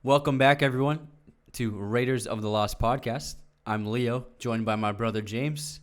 Welcome back, everyone, to Raiders of the Lost podcast. I'm Leo, joined by my brother James.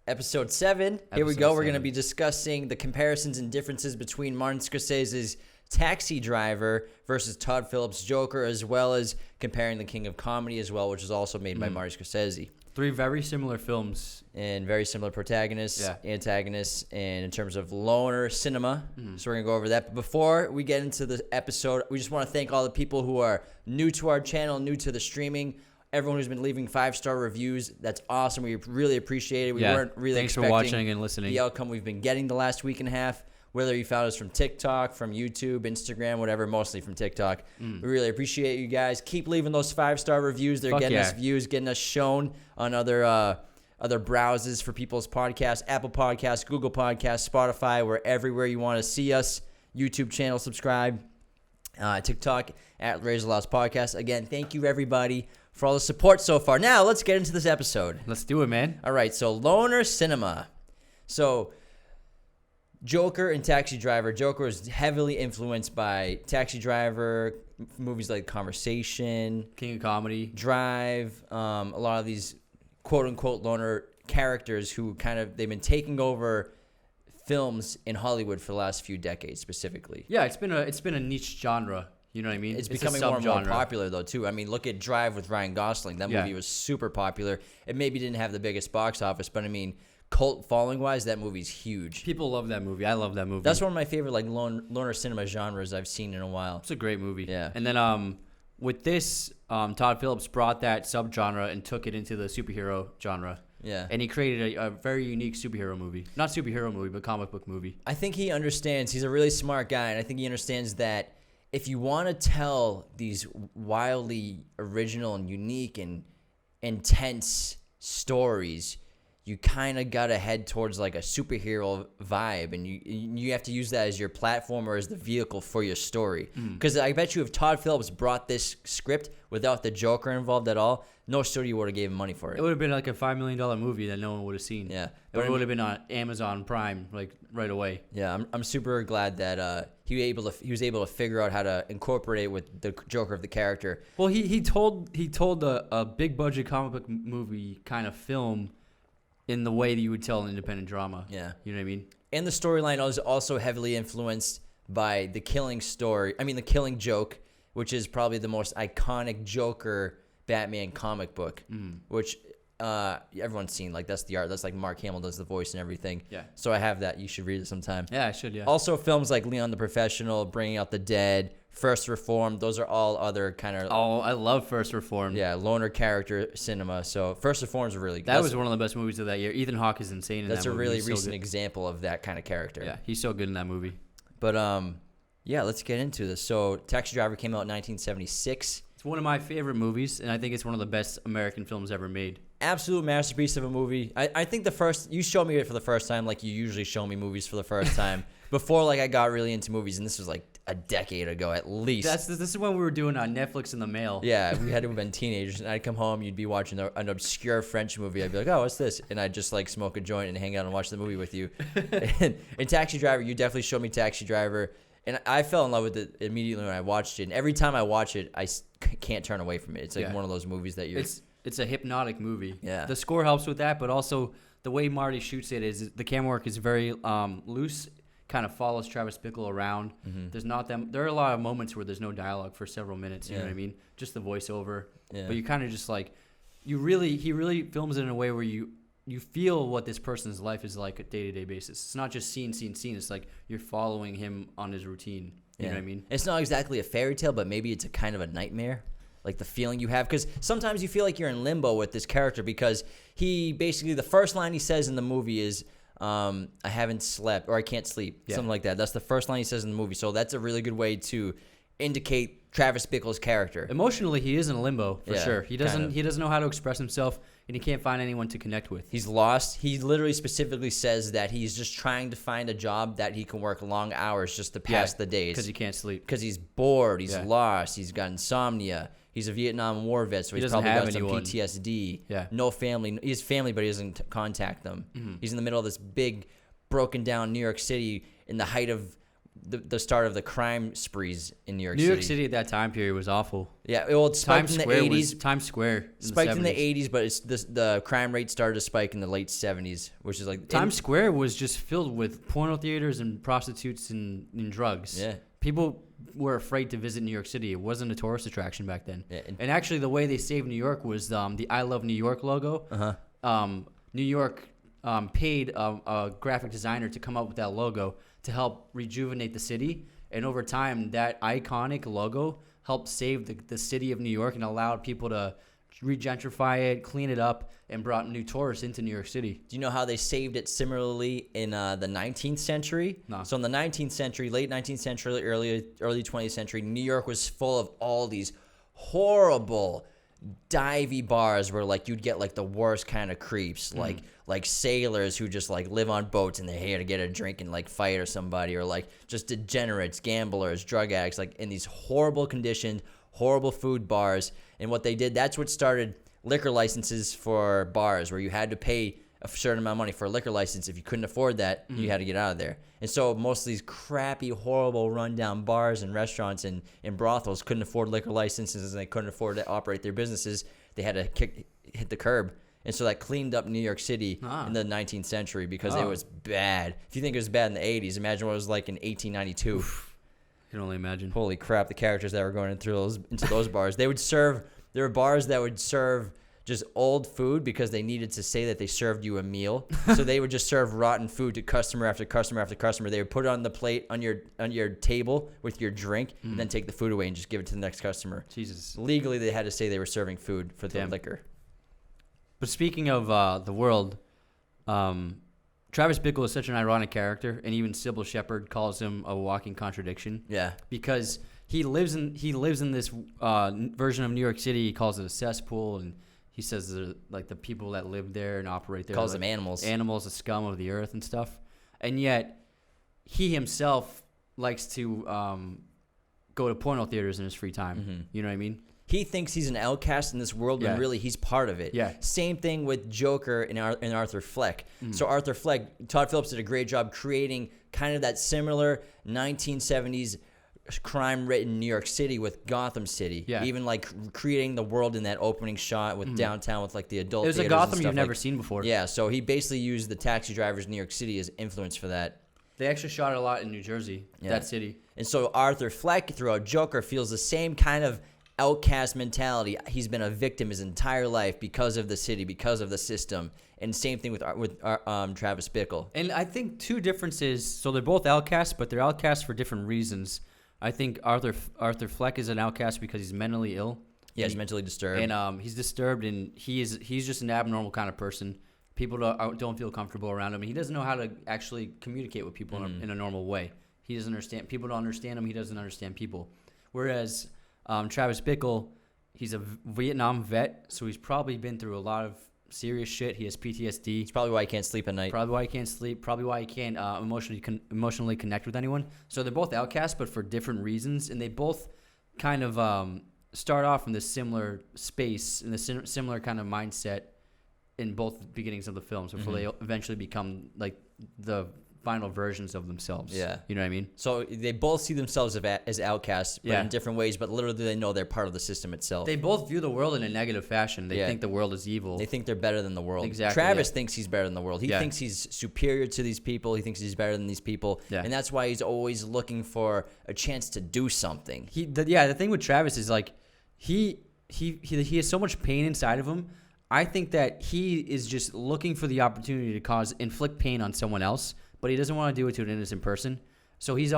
Episode 7. Here we go. We're going to be discussing the comparisons and differences between Martin Scorsese's Taxi Driver versus Todd Phillips' Joker, as well as comparing The King of Comedy as well, which is also made by Martin Scorsese. Three very similar films. And very similar protagonists, antagonists, and in terms of loner cinema. So we're going to go over that. But before we get into the episode, we just want to thank all the people who are new to our channel, new to the streaming. Everyone who's been leaving 5-star reviews, that's awesome. We really appreciate it. We weren't really thanks expecting for watching and listening. The outcome we've been getting the last week and a half. Whether you found us from TikTok, from YouTube, Instagram, whatever, mostly from TikTok. We really appreciate you guys. Keep leaving those 5-star reviews. They're getting us views, getting us shown on other browsers for people's podcasts, Apple Podcasts, Google Podcasts, Spotify. We're everywhere you want to see us. YouTube channel, subscribe. TikTok at Raiders of the Lost Podcast. Again, thank you, everybody, for all the support so far. Now, let's get into this episode. Let's do it, man. All right, so loner cinema. So Joker and Taxi Driver. Joker was heavily influenced by Taxi Driver, movies like Conversation, King of Comedy, Drive, a lot of these quote-unquote loner characters who they've been taking over films in Hollywood for the last few decades specifically. Yeah, it's been a niche genre. You know what I mean? It's becoming more and more popular, though, too. I mean, look at Drive with Ryan Gosling. That movie was super popular. It maybe didn't have the biggest box office, but I mean, cult following-wise, that movie's huge. People love that movie. I love that movie. That's one of my favorite loner cinema genres I've seen in a while. It's a great movie. Yeah. And then with this, Todd Phillips brought that subgenre and took it into the superhero genre. Yeah. And he created a very unique superhero movie. Not superhero movie, but comic book movie. I think he understands. He's a really smart guy, and I think he understands that if you want to tell these wildly original and unique and intense stories, you kind of got to head towards like a superhero vibe, and you have to use that as your platform or as the vehicle for your story. Because I bet you if Todd Phillips brought this script without the Joker involved at all, no studio would have gave him money for it. It would have been like a $5 million movie that no one would have seen. Yeah. But it would have been on Amazon Prime like right away. Yeah, I'm super glad that he was able to figure out how to incorporate it with the Joker of the character. Well, he told a big budget comic book movie kind of film in the way that you would tell an independent drama. Yeah. You know what I mean? And the storyline is also heavily influenced by the Killing Joke, which is probably the most iconic Joker Batman comic book, which everyone's seen. Like, that's the art. That's like Mark Hamill does the voice and everything. Yeah. So I have that. You should read it sometime. Yeah, I should, yeah. Also, films like Leon the Professional, Bringing Out the Dead, First Reformed, those are all other kind of... Oh, I love First Reformed. Yeah, loner character cinema. So First Reformed is really good. That was one of the best movies of that year. Ethan Hawke is insane in that movie. That's a really He's recent example of that kind of character. Yeah, he's so good in that movie. But, yeah, let's get into this. So Taxi Driver came out in 1976. It's one of my favorite movies, and I think it's one of the best American films ever made. Absolute masterpiece of a movie. I think you showed me it for the first time like you usually show me movies for the first time. Before, like, I got really into movies, and this was like a decade ago at least. This is when we were doing Netflix in the mail. Yeah, we had to have been teenagers, and I'd come home, you'd be watching an obscure French movie. I'd be like, oh, what's this? And I'd just like smoke a joint and hang out and watch the movie with you. And Taxi Driver, you definitely showed me Taxi Driver, and I fell in love with it immediately when I watched it. And every time I watch it, I can't turn away from it. It's like one of those movies that you're... It's a hypnotic movie. Yeah. The score helps with that, but also the way Marty shoots it is the camera work is very loose, kind of follows Travis Bickle around. There are a lot of moments where there's no dialogue for several minutes, you know what I mean? Just the voiceover. Yeah. But you kind of just like he really films it in a way where you feel what this person's life is like a day-to-day basis. It's not just scene. It's like you're following him on his routine. You know what I mean? It's not exactly a fairy tale, but maybe it's a kind of a nightmare. Like the feeling you have, because sometimes you feel like you're in limbo with this character, because he basically, the first line he says in the movie is, I haven't slept, or I can't sleep, something like that. That's the first line he says in the movie. So that's a really good way to indicate Travis Bickle's character. Emotionally, he is in limbo for sure. He doesn't know how to express himself, and he can't find anyone to connect with. He's lost. He literally specifically says that he's just trying to find a job that he can work long hours just to pass the days. Because he can't sleep. Because he's bored. He's lost. He's got insomnia. He's a Vietnam War vet, so he's probably got some PTSD. Yeah. No family. He has family, but he doesn't contact them. He's in the middle of this big, broken down New York City in the height of the start of the crime sprees in New York City. New York City at that time period was awful. Yeah, well, it spiked in the 80s. Times Square spiked in the 80s, but the crime rate started to spike in the late 70s, which is like... Times Square was just filled with porno theaters and prostitutes and drugs. Yeah. People were afraid to visit New York City. It wasn't a tourist attraction back then. Yeah, and actually, the way they saved New York was the I Love New York logo. New York paid a graphic designer to come up with that logo to help rejuvenate the city. And over time, that iconic logo helped save the city of New York and allowed people to regentrify it, clean it up, and brought new tourists into New York City. Do you know how they saved it similarly in the 19th century? No. So in the 19th century, late 19th century, early 20th century, New York was full of all these horrible divey bars where like you'd get like the worst kind of creeps, like sailors who just like live on boats and they're here to get a drink and like fight or somebody, or like just degenerates, gamblers, drug addicts, like in these horrible conditions, horrible food bars. And what they did, that's what started liquor licenses for bars, where you had to pay a certain amount of money for a liquor license. If you couldn't afford that, you had to get out of there. And so most of these crappy, horrible, rundown bars and restaurants and brothels couldn't afford liquor licenses, and they couldn't afford to operate their businesses. They had to hit the curb. And so that cleaned up New York City in the 19th century because it was bad. If you think it was bad in the 80s, imagine what it was like in 1892. I can only imagine. Holy crap, the characters that were going into those bars. There were bars that would serve just old food because they needed to say that they served you a meal. So they would just serve rotten food to customer after customer after customer. They would put it on the plate on your table with your drink and then take the food away and just give it to the next customer. Jesus. Legally, they had to say they were serving food for the liquor. But speaking of the world, Travis Bickle is such an ironic character, and even Sybil Shepherd calls him a walking contradiction. Yeah. Because he lives in this version of New York City. He calls it a cesspool, and he says like the people that live there and operate there calls like them animals. Animals, the scum of the earth and stuff. And yet, he himself likes to go to porno theaters in his free time. Mm-hmm. You know what I mean? He thinks he's an outcast in this world when really he's part of it. Yeah. Same thing with Joker and Arthur Fleck. So Arthur Fleck, Todd Phillips did a great job creating kind of that similar 1970s crime-ridden New York City with Gotham City. Yeah. Even like creating the world in that opening shot with downtown with like the adult theaters. It was a Gotham you've never seen before. Yeah, so he basically used the taxi drivers in New York City as influence for that. They actually shot it a lot in New Jersey, that city. And so Arthur Fleck throughout Joker feels the same kind of outcast mentality. He's been a victim his entire life because of the city, because of the system. And same thing with Travis Bickle. And I think two differences. So they're both outcasts, but they're outcasts for different reasons. I think Arthur Fleck is an outcast because he's mentally ill. Yeah, he's mentally disturbed. And he's disturbed, and he's just an abnormal kind of person. People don't feel comfortable around him, and he doesn't know how to actually communicate with people in a normal way. He doesn't understand. People don't understand him. He doesn't understand people. Whereas Travis Bickle, he's a Vietnam vet, so he's probably been through a lot of serious shit. He has PTSD. It's probably why he can't sleep at night. Probably why he can't sleep. Probably why he can't emotionally connect with anyone. So they're both outcasts, but for different reasons, and they both kind of start off in this similar space, in this similar kind of mindset in both beginnings of the films before they eventually become like the final versions of themselves. Yeah. You know what I mean? So they both see themselves as outcasts, but in different ways, but literally they know they're part of the system itself. They both view the world in a negative fashion. They think the world is evil. They think they're better than the world. Exactly. Travis thinks he's better than the world. He thinks he's superior to these people. He thinks he's better than these people. Yeah. And that's why he's always looking for a chance to do something. The thing with Travis is like he has so much pain inside of him. I think that he is just looking for the opportunity to inflict pain on someone else, but he doesn't want to do it to an innocent person. So he's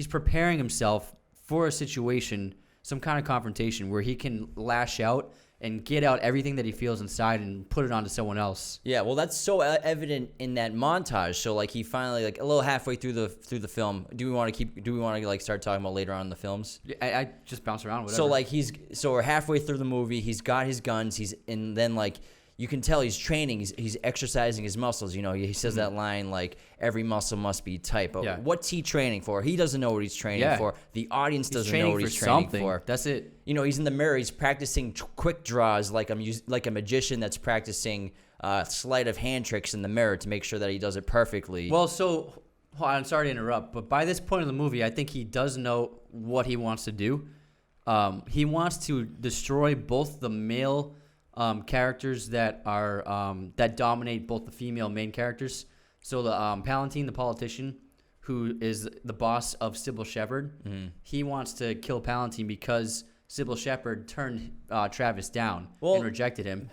preparing himself for a situation, some kind of confrontation where he can lash out and get out everything that he feels inside and put it onto someone else. Yeah, well, that's so evident in that montage. So like he finally like a little halfway through the film. Do we want to like start talking about later on in the films? I just bounce around. Whatever. So like we're halfway through the movie. He's got his guns. And then like you can tell he's training. He's exercising his muscles. You know, he says that line like every muscle must be tight. But what's he training for? He doesn't know what he's training for. The audience doesn't know what he's training for. That's it. You know, he's in the mirror. He's practicing quick draws like a magician that's practicing sleight of hand tricks in the mirror to make sure that he does it perfectly. Well, so Well, I'm sorry to interrupt, but by this point in the movie, I think he does know what he wants to do. He wants to destroy both the male characters that are that dominate both the female main characters. So the Palatine, the politician, who is the boss of Sybil Shepherd, he wants to kill Palatine because Sybil Shepherd turned Travis down and rejected him.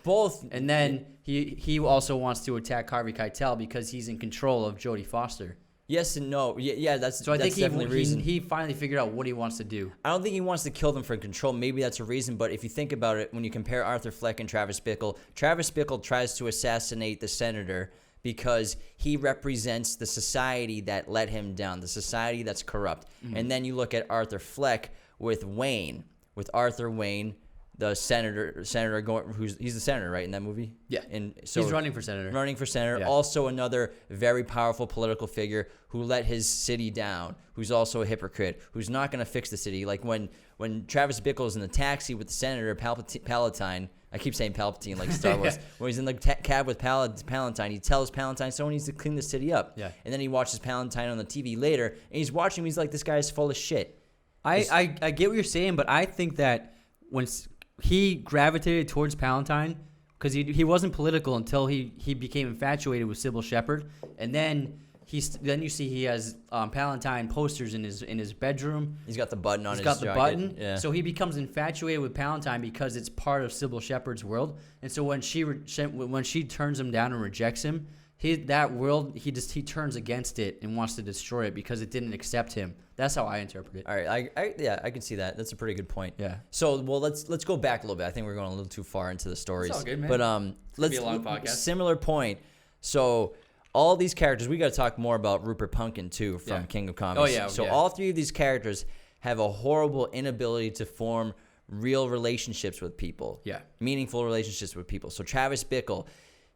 And then he also wants to attack Harvey Keitel because he's in control of Jodie Foster. Yes and no. Yeah, so I think he finally figured out what he wants to do. I don't think he wants to kill them for control. Maybe that's a reason, but if you think about it, when you compare Arthur Fleck and Travis Bickle tries to assassinate the senator because he represents the society that let him down, the society that's corrupt. And then you look at Arthur Fleck with Arthur Wayne, the senator he's the senator, right, in that movie? Yeah. And so he's running for senator. Yeah. Also another very powerful political figure who let his city down, who's also a hypocrite, who's not going to fix the city. Like when Travis Bickle's in the taxi with the senator, Palatine, I keep saying Palpatine like Star Wars. When he's in the cab with Palatine, he tells Palatine someone needs to clean the city up. Yeah. And then he watches Palatine on the TV later, and he's watching him. He's like, this guy is full of shit. I get what you're saying, but I think that when he gravitated towards Palatine, because he wasn't political until he became infatuated with Sybil Shepherd, and then you see he has Palatine posters in his bedroom. He's got the button on his jacket. He's got the button. Yeah. So he becomes infatuated with Palatine because it's part of Sybil Shepherd's world. And so when she turns him down and rejects him, he turns against it and wants to destroy it because it didn't accept him. That's how I interpret it. All right, I can see that. That's a pretty good point. Yeah. So let's go back a little bit. I think we're going a little too far into the stories. It's all good, man. But let's be a long podcast. Similar point. So all these characters, we got to talk more about Rupert Pumpkin too from King of Comedy. Oh yeah. So all three of these characters have a horrible inability to form real relationships with people. Yeah. Meaningful relationships with people. So Travis Bickle,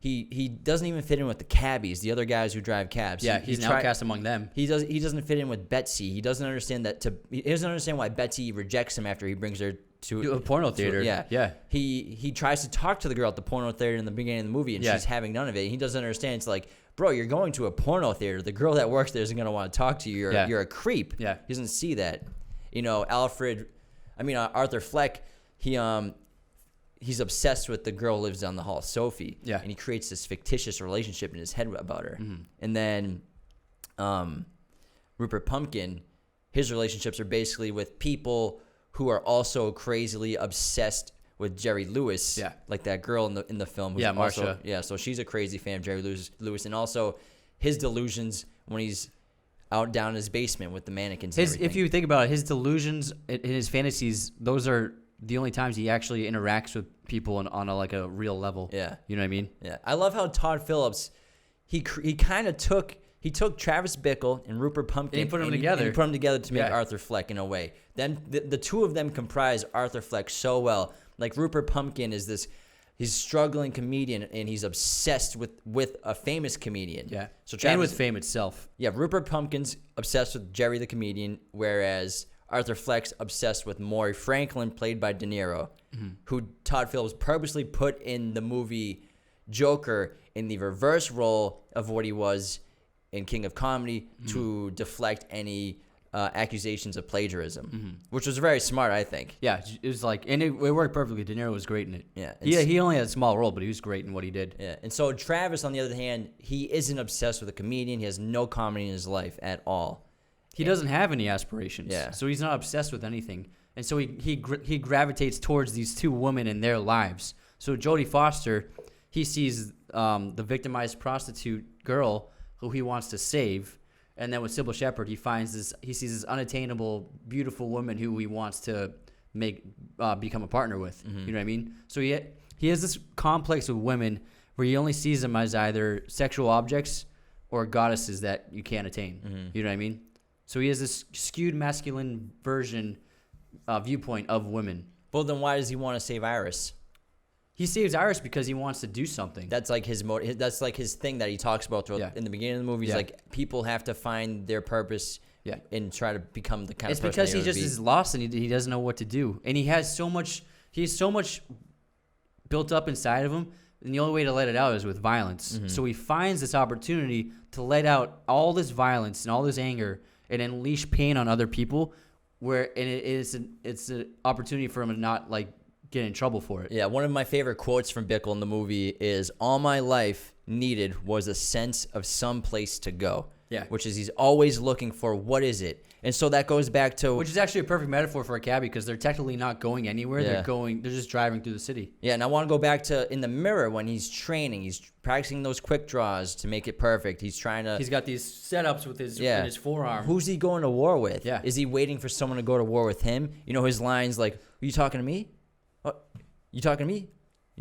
he doesn't even fit in with the cabbies, the other guys who drive cabs. Yeah, he's an outcast among them. He doesn't fit in with Betsy. He doesn't understand why Betsy rejects him after he brings her to a porno theater. Yeah. He tries to talk to the girl at the porno theater in the beginning of the movie, and she's having none of it. He doesn't understand. It's like, bro, you're going to a porno theater. The girl that works there isn't going to want to talk to you. You're a creep. Yeah. He doesn't see that. Arthur Fleck, he's obsessed with the girl who lives down the hall, Sophie. Yeah. And he creates this fictitious relationship in his head about her. Mm-hmm. And then Rupert Pumpkin, his relationships are basically with people who are also crazily obsessed with Jerry Lewis. Yeah. Like that girl in the film. Yeah, Marsha. Yeah, so she's a crazy fan of Jerry Lewis. And also his delusions when he's out down in his basement with the mannequins and everything. If you think about it, his delusions and his fantasies, those are the only times he actually interacts with people on a real level. Yeah. You know what I mean? Yeah. I love how Todd Phillips, he kind of took Travis Bickle and Rupert Pumpkin and put them together. And put them together to make Arthur Fleck in a way. Then the two of them comprise Arthur Fleck so well. Like Rupert Pumpkin is he's a struggling comedian and he's obsessed with a famous comedian. Yeah. So and with fame itself. Yeah. Rupert Pumpkin's obsessed with Jerry the comedian, whereas Arthur Fleck's obsessed with Maury Franklin, played by De Niro, who Todd Phillips purposely put in the movie Joker in the reverse role of what he was in King of Comedy to deflect any accusations of plagiarism, which was very smart, I think. Yeah, it was and it worked perfectly. De Niro was great in it. Yeah. He only had a small role, but he was great in what he did. Yeah, and so Travis, on the other hand, he isn't obsessed with a comedian. He has no comedy in his life at all. He doesn't have any aspirations. Yeah. So he's not obsessed with anything. And so he gravitates towards these two women in their lives. So Jodie Foster, he sees the victimized prostitute girl who he wants to save. And then with Sybil Shepherd, he sees this unattainable, beautiful woman who he wants to become a partner with. Mm-hmm. You know what I mean? So he has this complex with women where he only sees them as either sexual objects or goddesses that you can't attain. Mm-hmm. You know what I mean? So he has this skewed masculine viewpoint of women. Well, then why does he want to save Iris? He saves Iris because he wants to do something. That's like that's like his thing that he talks about in the beginning of the movie. He's like, people have to find their purpose and try to become the kind of person because he just is lost and he doesn't know what to do. And he has so much built up inside of him And the only way to let it out is with violence. So he finds this opportunity to let out all this violence and all this anger and unleash pain on other people, it's an opportunity for him to not like get in trouble for it. Yeah, one of my favorite quotes from Bickle in the movie is, "All my life needed was a sense of some place to go." Yeah. Which is he's always looking for what is it. And so that goes back to... Which is actually a perfect metaphor for a cabbie because they're technically not going anywhere. Yeah. They're just driving through the city. Yeah, and I want to go back to in the mirror when he's training. He's practicing those quick draws to make it perfect. He's trying to... He's got these setups with his in his forearm. Who's he going to war with? Yeah. Is he waiting for someone to go to war with him? You know, his lines like, "Are you talking to me? Oh, you talking to me?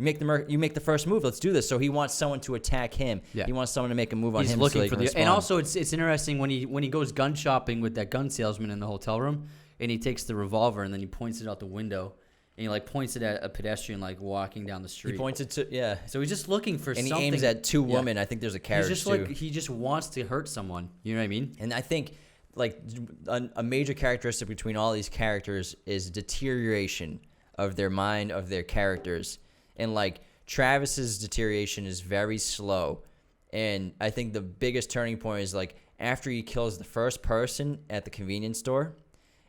You make the first move. Let's do this." So he wants someone to attack him. Yeah. He wants someone to make a move on He's him. looking so he for can the, respond. and also it's interesting when he goes gun shopping with that gun salesman in the hotel room, and he takes the revolver and then he points it out the window, and he like points it at a pedestrian like walking down the street. He points it to So he's just looking for something. And he aims at two women. I think there's a carriage He's just too. like he just wants to hurt someone. You know what I mean? And I think like a major characteristic between all these characters is deterioration of their mind, of their characters, and like Travis's deterioration is very slow. And I think the biggest turning point is like after he kills the first person at the convenience store,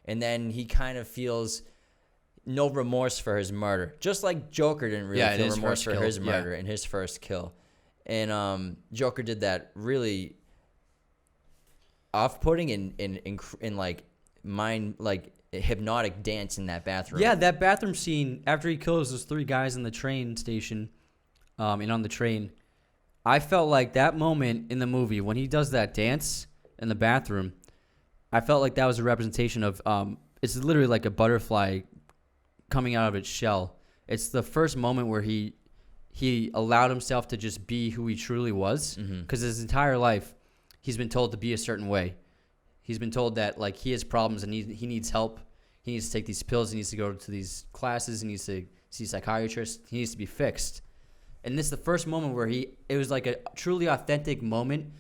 and then he kind of feels no remorse for his murder. Just like Joker didn't really feel remorse for his murder in his first kill. And Joker did that really off-putting in like mind, like hypnotic dance in that bathroom. Yeah, that bathroom scene after he kills those three guys in the train station, and on the train, I felt like that moment in the movie when he does that dance in the bathroom, I felt like that was a representation of it's literally like a butterfly coming out of its shell. It's the first moment where he allowed himself to just be who he truly was, because his entire life he's been told to be a certain way. He's been told that like he has problems and he needs help. He needs to take these pills. He needs to go to these classes. He needs to see psychiatrists. He needs to be fixed. And this is the first moment where it was like a truly authentic moment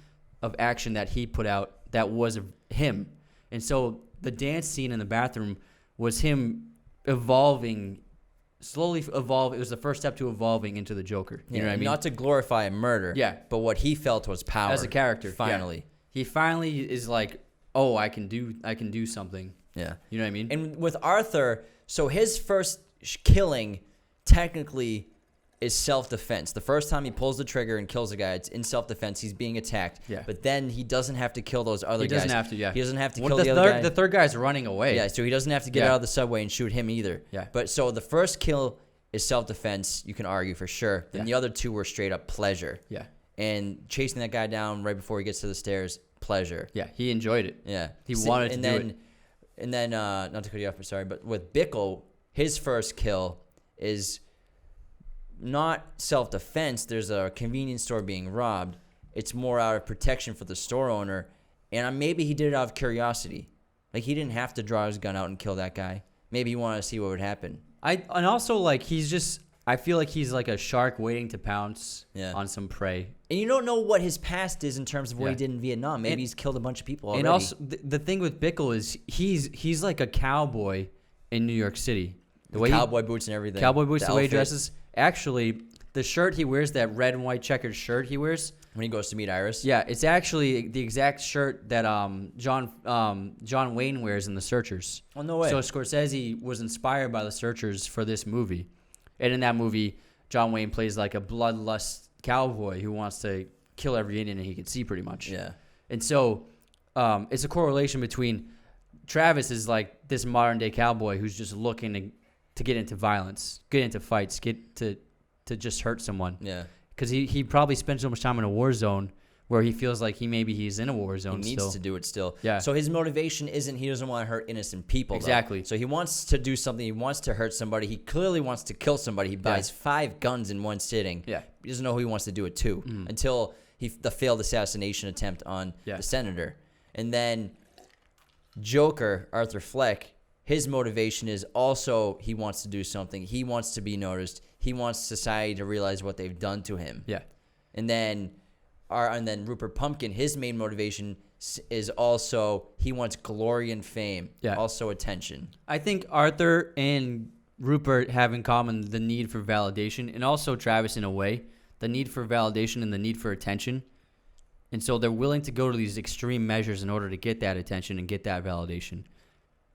of action that he put out that was him. And so the dance scene in the bathroom was him slowly evolve. It was the first step to evolving into the Joker. You know what I mean? Not to glorify a murder. Yeah. But what he felt was power. As a character. Finally. Yeah. He finally is like, oh, I can do something. Yeah. You know what I mean? And with Arthur, so his first killing technically is self-defense. The first time he pulls the trigger and kills a guy, it's in self-defense. He's being attacked. Yeah. But then he doesn't have to kill those other guys. He doesn't have to, yeah. He doesn't have to kill the other guy. The third guy's running away. Yeah, so he doesn't have to get out of the subway and shoot him either. Yeah. But so the first kill is self-defense, you can argue for sure. Then the other two were straight up pleasure. Yeah. And chasing that guy down right before he gets to the stairs, pleasure. Yeah, he enjoyed it. Yeah. He wanted to do it. And then, not to cut you off, sorry, but with Bickle, his first kill is not self-defense. There's a convenience store being robbed. It's more out of protection for the store owner. And maybe he did it out of curiosity. Like, he didn't have to draw his gun out and kill that guy. Maybe he wanted to see what would happen. And also, like, I feel like he's like a shark waiting to pounce on some prey. And you don't know what his past is in terms of what he did in Vietnam. Maybe he's killed a bunch of people already. And also, the thing with Bickle is he's like a cowboy in New York City. Cowboy boots and everything. Cowboy boots, the way he dresses. Actually, the shirt he wears, that red and white checkered shirt he wears. When he goes to meet Iris? Yeah, it's actually the exact shirt that John Wayne wears in The Searchers. Oh, no way. So Scorsese was inspired by The Searchers for this movie. And in that movie, John Wayne plays like a bloodlust cowboy who wants to kill every Indian he can see pretty much. Yeah. And so it's a correlation between Travis is like this modern day cowboy who's just looking to get into violence, get into fights, get to just hurt someone. Yeah. Because he probably spent so much time in a war zone where he feels like he's in a war zone still. He needs to do it still. Yeah. So his motivation isn't he doesn't want to hurt innocent people. Exactly. Though. So he wants to do something. He wants to hurt somebody. He clearly wants to kill somebody. He buys 5 guns in one sitting. Yeah. He doesn't know who he wants to do it to until the failed assassination attempt on the senator. And then Joker, Arthur Fleck, his motivation is also he wants to do something. He wants to be noticed. He wants society to realize what they've done to him. Yeah. And then Rupert Pumpkin, his main motivation is also he wants glory and fame. Yeah. Also attention. I think Arthur and Rupert have in common the need for validation, and also Travis in a way. the need for validation and the need for attention. And so they're willing to go to these extreme measures in order to get that attention and get that validation.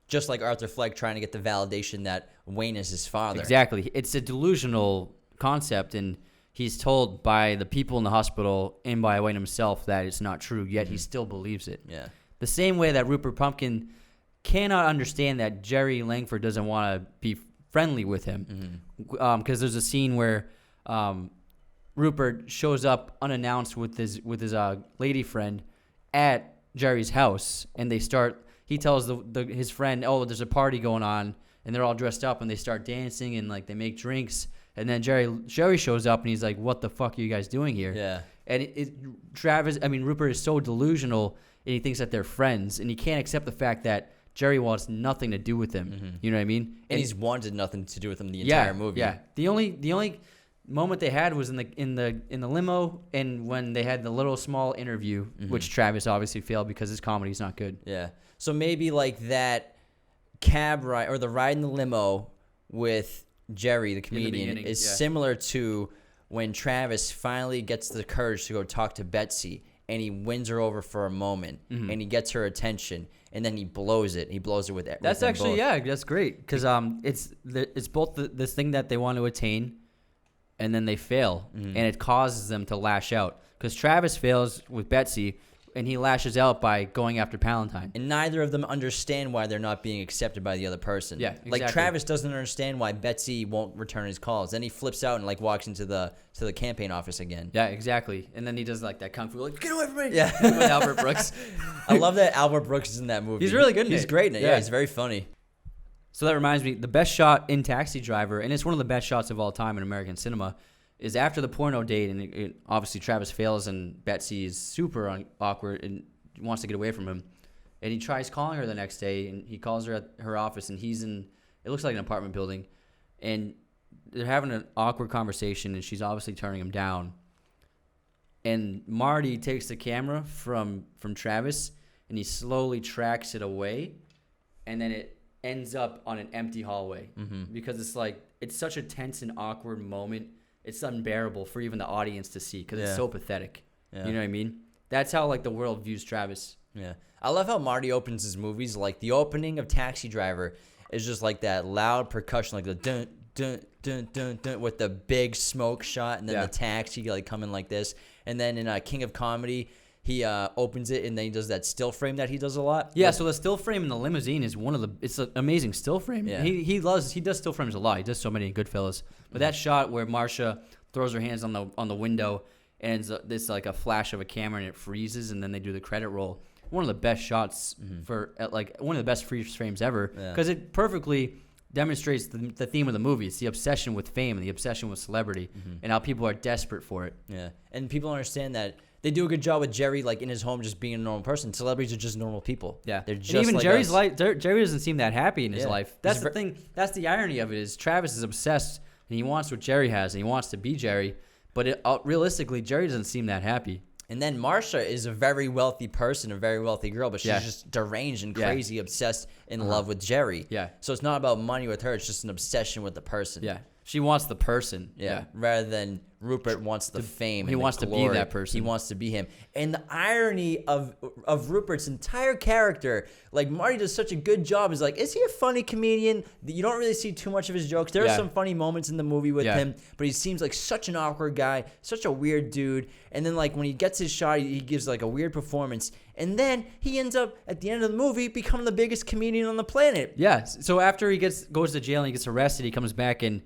Just like Arthur Fleck trying to get the validation that Wayne is his father. Exactly. It's a delusional concept, and he's told by the people in the hospital and by Wayne himself that it's not true, yet he still believes it. Yeah. The same way that Rupert Pumpkin cannot understand that Jerry Langford doesn't want to be friendly with him. Because there's a scene where Rupert shows up unannounced with his lady friend at Jerry's house, and he tells his friend, oh, there's a party going on, and they're all dressed up, and they start dancing, and like they make drinks, and then Jerry shows up, and he's like, what the fuck are you guys doing here? Yeah. And Rupert is so delusional, and he thinks that they're friends, and he can't accept the fact that Jerry wants nothing to do with him. You know what I mean? And he's wanted nothing to do with him the entire movie. Yeah. The only moment they had was in the limo, and when they had the little small interview, which Travis obviously failed because his comedy's not good. Yeah. So maybe like that cab ride or the ride in the limo with Jerry, the comedian, is similar to when Travis finally gets the courage to go talk to Betsy, and he wins her over for a moment, and he gets her attention, and then he blows it. He blows it with everything. That's actually that's great, because it's both this thing that they want to attain, and then they fail, and it causes them to lash out. Because Travis fails with Betsy, and he lashes out by going after Palantine. And neither of them understand why they're not being accepted by the other person. Yeah, exactly. Like Travis doesn't understand why Betsy won't return his calls. Then he flips out and like walks into the campaign office again. Yeah, exactly. And then he does like that kung fu, like, get away from me. Yeah. With Albert Brooks. I love that Albert Brooks is in that movie. He's really good in it. He's great in it. Yeah, he's very funny. So that reminds me, the best shot in Taxi Driver, and it's one of the best shots of all time in American cinema, is after the porno date, and obviously Travis fails, and Betsy is super awkward and wants to get away from him, and he tries calling her the next day, and he calls her at her office, and he's in, it looks like an apartment building, and they're having an awkward conversation, and she's obviously turning him down, and Marty takes the camera from Travis, and he slowly tracks it away, and then it ends up on an empty hallway, because it's such a tense and awkward moment. It's unbearable for even the audience to see, because it's so pathetic. You know what I mean? That's how like the world views Travis. Yeah. I love how Marty opens his movies. Like the opening of Taxi Driver is just like that loud percussion, like the dun dun dun dun dun with the big smoke shot, and then the taxi like coming like this. And then in King of Comedy, he opens it and then he does that still frame that he does a lot. Yeah, so the still frame in the limousine is it's an amazing still frame. Yeah. He does still frames a lot. He does so many in Goodfellas. But that shot where Marcia throws her hands on the window, and it's like a flash of a camera and it freezes, and then they do the credit roll. One of the best shots one of the best freeze frames ever, because it perfectly demonstrates the theme of the movie. It's the obsession with fame and the obsession with celebrity, and how people are desperate for it. Yeah, and people understand that they do a good job with Jerry, like in his home, just being a normal person. Celebrities are just normal people. Yeah, they're just and even like Jerry's us. life. Jerry doesn't seem that happy in his life. That's the thing. That's the irony of it. Is Travis is obsessed and he wants what Jerry has, and he wants to be Jerry. But realistically, Jerry doesn't seem that happy. And then Marcia is a very wealthy person, a very wealthy girl, but she's just deranged and crazy, obsessed in love with Jerry. Yeah. So it's not about money with her. It's just an obsession with the person. Yeah. She wants the person. Yeah. Rather than Rupert wants the fame. He wants to be that person. He wants to be him. And the irony of Rupert's entire character, like Marty does such a good job. Is like, is he a funny comedian? You don't really see too much of his jokes. There are some funny moments in the movie with him, but he seems like such an awkward guy, such a weird dude. And then like when he gets his shot, he gives like a weird performance. And then he ends up at the end of the movie becoming the biggest comedian on the planet. Yeah. So after he goes to jail and he gets arrested, he comes back, and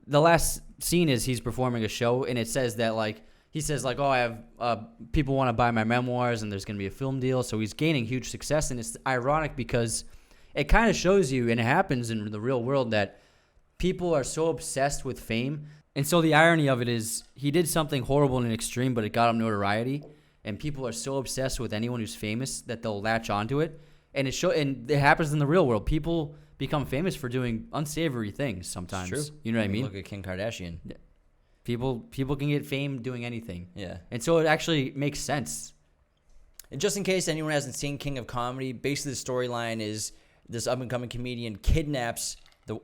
the last scene is he's performing a show, and it says that he says oh, I have people want to buy my memoirs, and there's going to be a film deal. So he's gaining huge success, and it's ironic because it kind of shows you, and it happens in the real world, that people are so obsessed with fame. And so the irony of it is he did something horrible and extreme, but it got him notoriety, and people are so obsessed with anyone who's famous that they'll latch onto it. And it happens in the real world. People become famous for doing unsavory things sometimes. It's true. You know what I mean? Look at Kim Kardashian. Yeah. People can get fame doing anything. Yeah. And so it actually makes sense. And just in case anyone hasn't seen King of Comedy, basically the storyline is this up-and-coming comedian kidnaps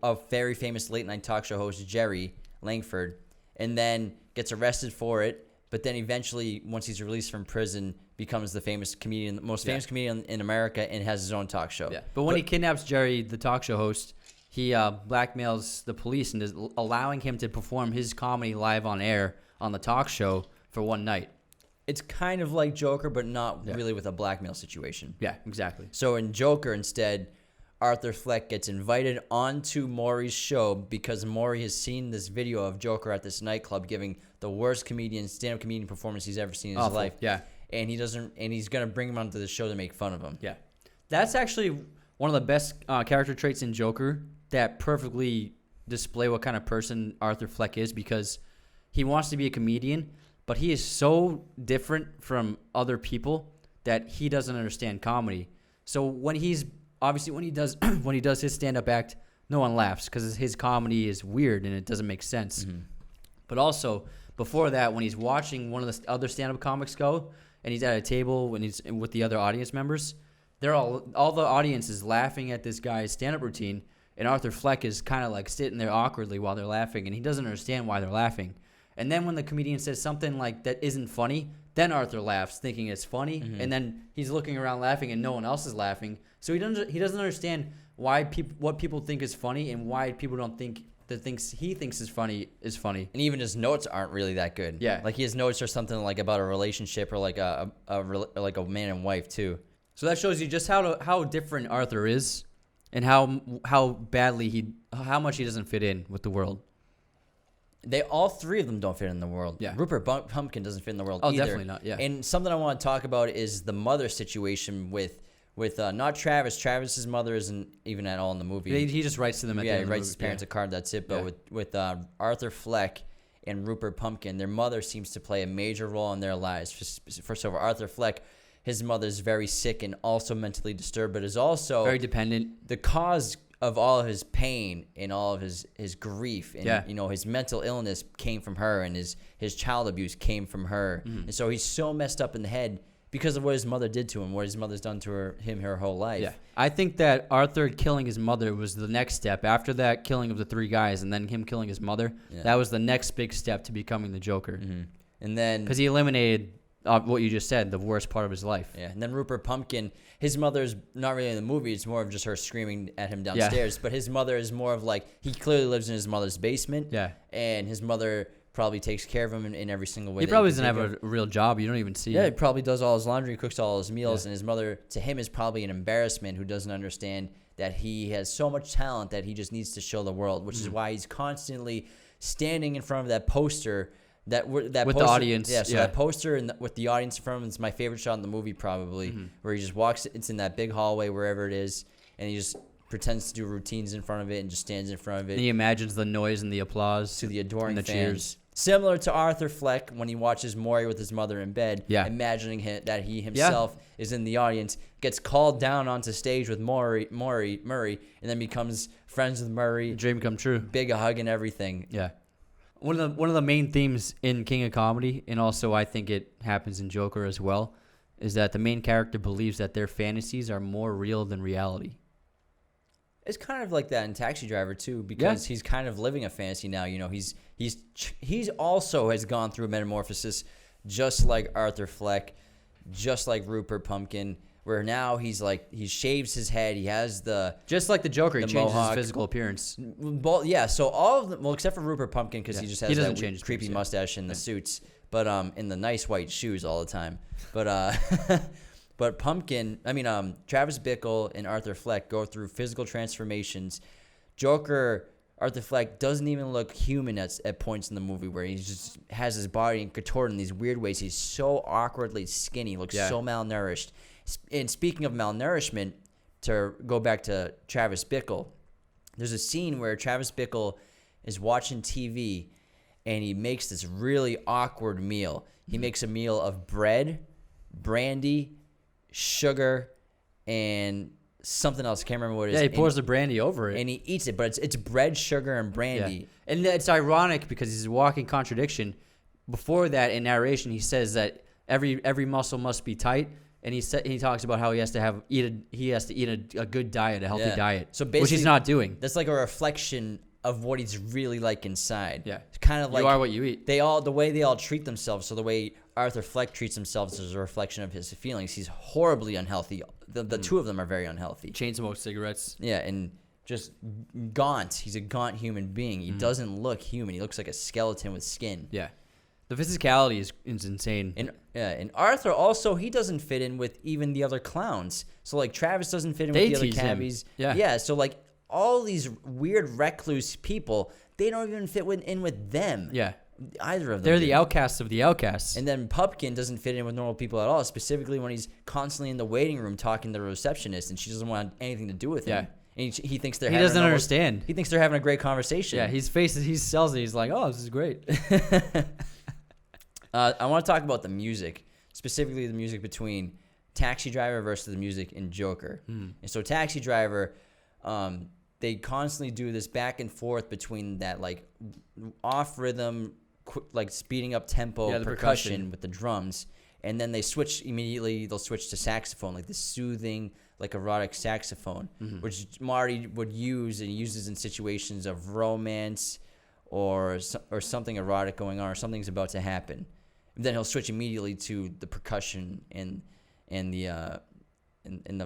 a very famous late-night talk show host, Jerry Langford, and then gets arrested for it. But then eventually, once he's released from prison, becomes the famous comedian, the most famous comedian in America, and has his own talk show. Yeah. But when he kidnaps Jerry, the talk show host, he blackmails the police and is allowing him to perform his comedy live on air on the talk show for one night. It's kind of like Joker, but not really with a blackmail situation. Yeah, exactly. So in Joker, instead, Arthur Fleck gets invited onto Maury's show because Maury has seen this video of Joker at this nightclub giving the worst stand-up comedian performance he's ever seen in his life. Yeah. And he's gonna bring him onto the show to make fun of him. Yeah. That's actually one of the best character traits in Joker that perfectly display what kind of person Arthur Fleck is, because he wants to be a comedian, but he is so different from other people that he doesn't understand comedy. So when he does when he does his stand-up act, no one laughs because his comedy is weird and it doesn't make sense. Mm-hmm. But also before that, when he's watching one of the other stand-up comics go, and he's at a table when he's with the other audience members, they're all the audience is laughing at this guy's stand-up routine, and Arthur Fleck is kind of like sitting there awkwardly while they're laughing, and he doesn't understand why they're laughing. And then when the comedian says something like that isn't funny, then Arthur laughs thinking it's funny, and then he's looking around laughing and no one else is laughing. So he doesn't understand why what people think is funny and why people don't think the things he thinks is funny is funny. And even his notes aren't really that good. Yeah. Like his notes are something like about a relationship or like a man and wife too. So that shows you just how different Arthur is and how much he doesn't fit in with the world. All three of them don't fit in the world. Yeah. Rupert Pumpkin doesn't fit in the world either. Oh, Definitely not, yeah. And something I want to talk about is the mother situation with not Travis. Travis's mother isn't even at all in the movie. He just writes to them at the end of the he writes movie. his parents a card, that's it. But with Arthur Fleck and Rupert Pumpkin, their mother seems to play a major role in their lives. First of all, Arthur Fleck, his mother's very sick and also mentally disturbed, but is also very dependent. The cause of all of his pain and all of his grief and his mental illness came from her, and his child abuse came from her. And so he's so messed up in the head because of what his mother did to him, what his mother's done to him her whole life. Yeah. I think that Arthur killing his mother was the next step. After that killing of the three guys and then him killing his mother, that was the next big step to becoming the Joker. And then because he eliminated what you just said, the worst part of his life. Yeah, and then Rupert Pumpkin, his mother's not really in the movie. It's more of just her screaming at him downstairs. Yeah. But his mother is more of like, he clearly lives in his mother's basement. Yeah. And his mother probably takes care of him in every single way. He probably doesn't have a real job. You don't even see it. Yeah, he probably does all his laundry, cooks all his meals. And his mother, to him, is probably an embarrassment who doesn't understand that he has so much talent that he just needs to show the world, which is why he's constantly standing in front of that poster with the audience. Yeah, so that poster with the audience in front of him is my favorite shot in the movie probably, where he just walks, it's in that big hallway, wherever it is, and he just pretends to do routines in front of it and just stands in front of it. And he imagines the noise and the applause to the adoring and the fans. cheers. Similar to Arthur Fleck when he watches Maury with his mother in bed, imagining that he himself is in the audience, gets called down onto stage with Murray, and then becomes friends with Murray. Dream come true. Big hug and everything. Yeah. One of the main themes in King of Comedy, and also I think it happens in Joker as well, is that the main character believes that their fantasies are more real than reality. It's kind of like that in Taxi Driver too, because he's kind of living a fantasy now. He's also has gone through a metamorphosis, just like Arthur Fleck, just like Rupert Pumpkin, where now he shaves his head. He has just like the Joker. He changes mohawk. his physical appearance. Well, yeah. So all of them, well, except for Rupert Pumpkin, because he just has that change creepy face, mustache and the suits, but in the nice white shoes all the time. But but Travis Bickle and Arthur Fleck go through physical transformations. Arthur Fleck doesn't even look human at points in the movie, where he just has his body contorted in these weird ways. He's so awkwardly skinny, looks so malnourished. And speaking of malnourishment, to go back to Travis Bickle, there's a scene where Travis Bickle is watching TV and he makes this really awkward meal. He makes a meal of bread, brandy, sugar, and something else. I can't remember what it is. Yeah, he pours the brandy over it. And he eats it, but it's bread, sugar, and brandy. Yeah. And it's ironic because he's a walking contradiction. Before that, in narration, he says that every muscle must be tight. And he talks about how he has to eat a good diet, a healthy diet, which he's not doing. That's like a reflection of what he's really like inside. Yeah. It's kind of like you are what you eat. the way they all treat themselves. So the way Arthur Fleck treats himself is a reflection of his feelings. He's horribly unhealthy. The two of them are very unhealthy. Chain smoke cigarettes. Yeah, and just gaunt. He's a gaunt human being. He doesn't look human. He looks like a skeleton with skin. Yeah. The physicality is insane. And Arthur also, he doesn't fit in with even the other clowns. So like Travis doesn't fit in with the other cabbies. Yeah. So like all these weird recluse people, they don't even fit in with them. Yeah. Either of them. They're the outcasts of the outcasts. And then Pupkin doesn't fit in with normal people at all, specifically when he's constantly in the waiting room talking to the receptionist, and she doesn't want anything to do with him. And he thinks they're. He doesn't understand. He thinks they're having a great conversation. Yeah, he sells it. He's like, "Oh, this is great." I want to talk about the music, specifically the music between Taxi Driver versus the music in Joker. And so Taxi Driver, they constantly do this back and forth between that like off rhythm, like speeding up tempo percussion with the drums, and then they switch immediately. They'll switch to saxophone, like the soothing, like erotic saxophone, which Marty would use and uses in situations of romance or something erotic going on, or something's about to happen. And then he'll switch immediately to the percussion and the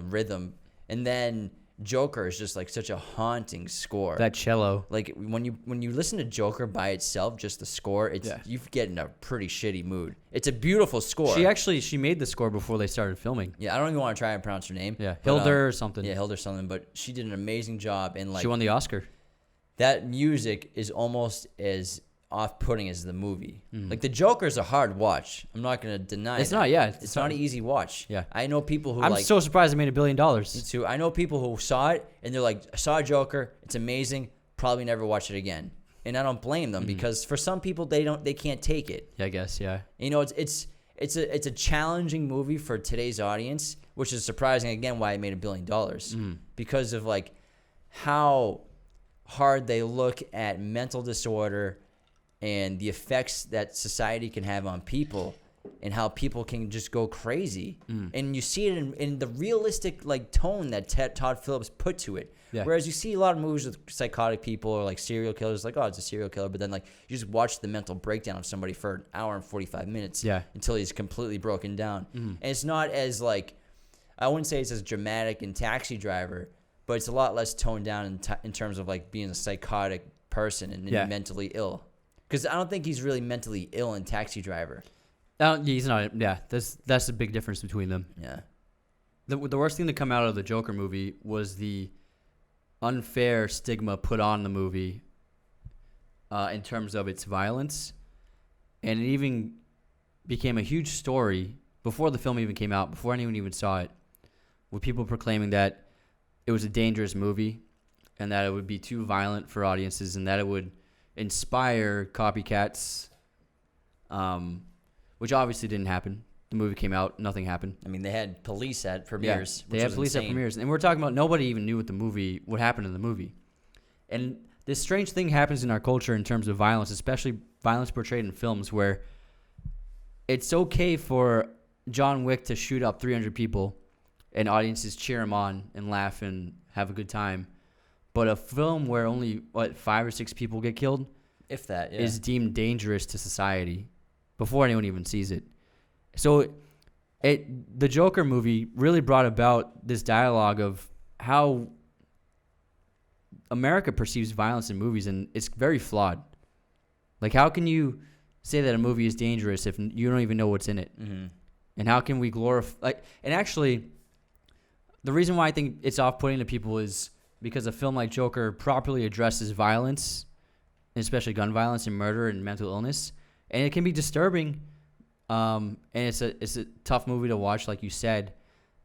rhythm, and then Joker is just like such a haunting score. That cello. Like when you listen to Joker by itself, just the score, you get in a pretty shitty mood. It's a beautiful score. She made the score before they started filming. Yeah, I don't even want to try and pronounce her name. Yeah, Hildur or something. Yeah, Hildur something. But she did an amazing job, and like she won the Oscar. That music is almost as off-putting as the movie. Like the Joker's a hard watch. I'm not gonna deny it's not. Yeah, it's not an easy watch. Yeah, I know people who. I'm so surprised it made $1 billion. Me too. I know people who saw it and they're like, I saw Joker. It's amazing. Probably never watch it again. And I don't blame them because for some people they can't take it. Yeah, I guess. Yeah. You know, it's a challenging movie for today's audience, which is surprising again why it made $1 billion because of like how hard they look at mental disorder and the effects that society can have on people and how people can just go crazy. And you see it in the realistic like tone that Todd Phillips put to it. Yeah. Whereas you see a lot of movies with psychotic people or like serial killers, like, oh, it's a serial killer. But then like you just watch the mental breakdown of somebody for an hour and 45 minutes until he's completely broken down. And it's not as like, I wouldn't say it's as dramatic in Taxi Driver, but it's a lot less toned down in terms of like being a psychotic person and mentally ill. Because I don't think he's really mentally ill in Taxi Driver. He's not. Yeah, that's the big difference between them. Yeah. The worst thing to come out of the Joker movie was the unfair stigma put on the movie in terms of its violence. And it even became a huge story before the film even came out, before anyone even saw it, with people proclaiming that it was a dangerous movie and that it would be too violent for audiences and that it would inspire copycats, which obviously didn't happen. The movie came out, nothing happened. I mean, they had police at premieres. They had police at premieres, and we're talking about nobody even knew what happened in the movie. And this strange thing happens in our culture in terms of violence, especially violence portrayed in films, where it's okay for John Wick to shoot up 300 people, and audiences cheer him on and laugh and have a good time. But a film where only 5 or 6 people get killed, if that, is deemed dangerous to society before anyone even sees it. So, the Joker movie really brought about this dialogue of how America perceives violence in movies, and it's very flawed. Like, how can you say that a movie is dangerous if you don't even know what's in it? And how can we glorify? And actually, the reason why I think it's off-putting to people is because a film like Joker properly addresses violence, especially gun violence and murder and mental illness, and it can be disturbing, and it's a tough movie to watch, like you said,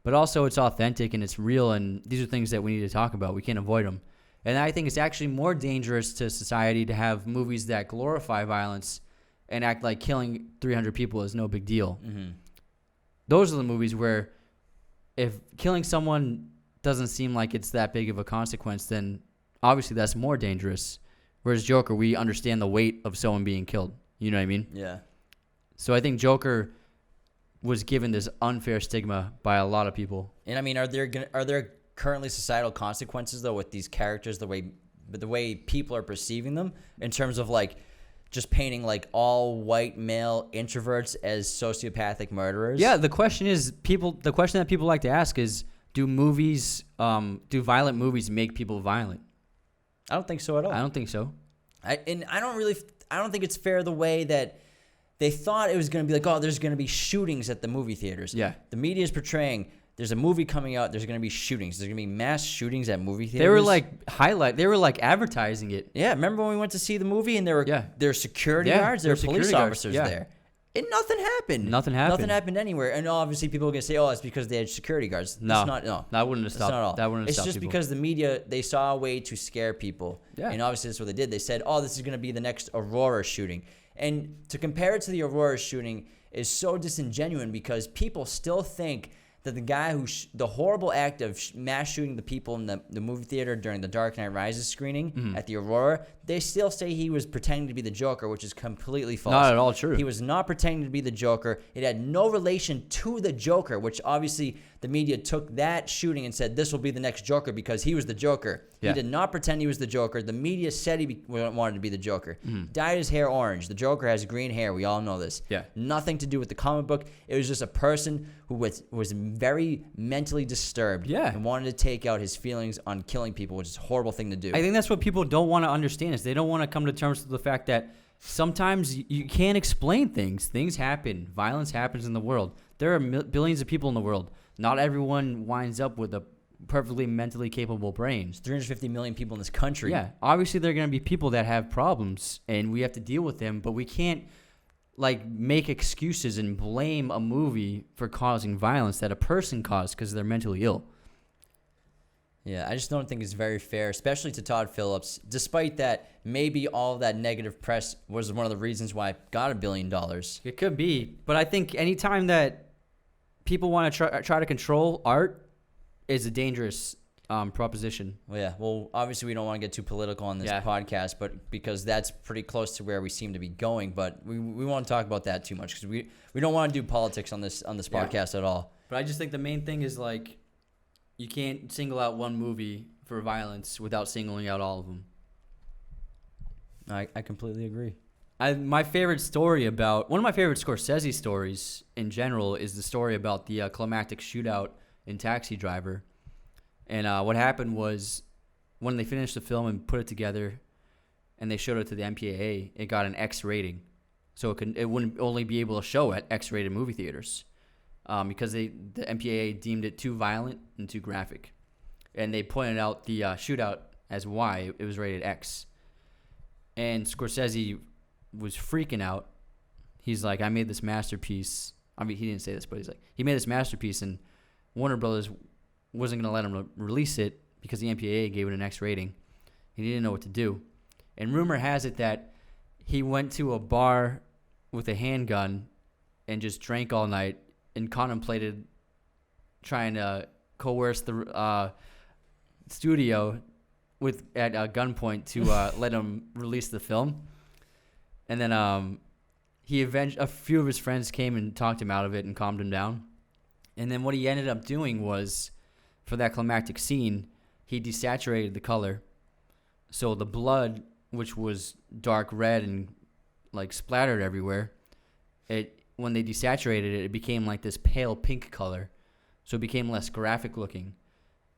but also it's authentic and it's real, and these are things that we need to talk about. We can't avoid them. And I think it's actually more dangerous to society to have movies that glorify violence and act like killing 300 people is no big deal. Those are the movies where if killing someone doesn't seem like it's that big of a consequence, then obviously that's more dangerous. Whereas Joker, we understand the weight of someone being killed. You know what I mean? Yeah. So I think Joker was given this unfair stigma by a lot of people. And I mean, are there currently societal consequences though with these characters, the way the way people are perceiving them in terms of like just painting like all white male introverts as sociopathic murderers. Yeah, the question that people like to ask is, do violent movies make people violent? I don't think so at all. I don't think so. I don't think it's fair the way that they thought it was going to be like, oh, there's going to be shootings at the movie theaters. Yeah. The media is portraying there's a movie coming out, there's going to be shootings. There's going to be mass shootings at movie theaters. They were like advertising it. Yeah, remember when we went to see the movie and there were security guards, there were police officers there. And nothing happened. Nothing happened anywhere. And obviously people are going to say, oh, it's because they had security guards. No. That wouldn't have stopped. Not all. That wouldn't have stopped It's just people. because the media, they saw a way to scare people. Yeah. And obviously that's what they did. They said, oh, this is going to be the next Aurora shooting. And to compare it to the Aurora shooting is so disingenuous because people still think that the guy the horrible act of mass shooting the people in the movie theater during the Dark Knight Rises screening at the Aurora, they still say he was pretending to be the Joker, which is completely false. Not at all true. He was not pretending to be the Joker. It had no relation to the Joker, which obviously the media took that shooting and said this will be the next Joker because he was the Joker. Yeah. He did not pretend he was the Joker. The media said he wanted to be the Joker. Dyed his hair orange. The Joker has green hair. We all know this. Yeah. Nothing to do with the comic book. It was just a person who was very mentally disturbed. Yeah. And wanted to take out his feelings on killing people, which is a horrible thing to do. I think that's what people don't want to understand is they don't want to come to terms with the fact that sometimes you can't explain things. Things happen. Violence happens in the world. There are billions of people in the world. Not everyone winds up with a perfectly mentally capable brain. There's 350 million people in this country. Yeah. Obviously, there are going to be people that have problems, and we have to deal with them, but we can't make excuses and blame a movie for causing violence that a person caused because they're mentally ill. Yeah, I just don't think it's very fair, especially to Todd Phillips, despite that maybe all of that negative press was one of the reasons why it got $1 billion. It could be, but I think anytime that people want to try to control art is a dangerous proposition. Well, yeah. Well, obviously we don't want to get too political on this podcast, but because that's pretty close to where we seem to be going. But we won't talk about that too much because we don't want to do politics on this podcast at all. But I just think the main thing is you can't single out one movie for violence without singling out all of them. I completely agree. One of my favorite Scorsese stories in general is the story about the climactic shootout in Taxi Driver. And what happened was when they finished the film and put it together and they showed it to the MPAA, it got an X rating. So it wouldn't only be able to show at X-rated movie theaters because the MPAA deemed it too violent and too graphic. And they pointed out the shootout as why it was rated X. And Scorsese was freaking out. He's like, I made this masterpiece. I mean, he didn't say this, but he's like, he made this masterpiece, and Warner Brothers wasn't going to let him release it because the MPAA gave it an X rating. He didn't know what to do. And rumor has it that he went to a bar with a handgun and just drank all night and contemplated trying to coerce the studio at gunpoint to let him release the film. And then a few of his friends came and talked him out of it and calmed him down. And then what he ended up doing was, for that climactic scene, he desaturated the color. So the blood, which was dark red and splattered everywhere, when they desaturated it, it became like this pale pink color. So it became less graphic looking.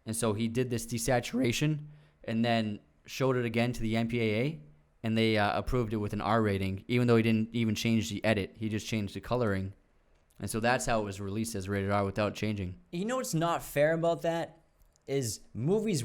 And so he did this desaturation and then showed it again to the MPAA, and they approved it with an R rating, even though he didn't even change the edit. He just changed the coloring. And so that's how it was released as rated R without changing. You know what's not fair about that is movies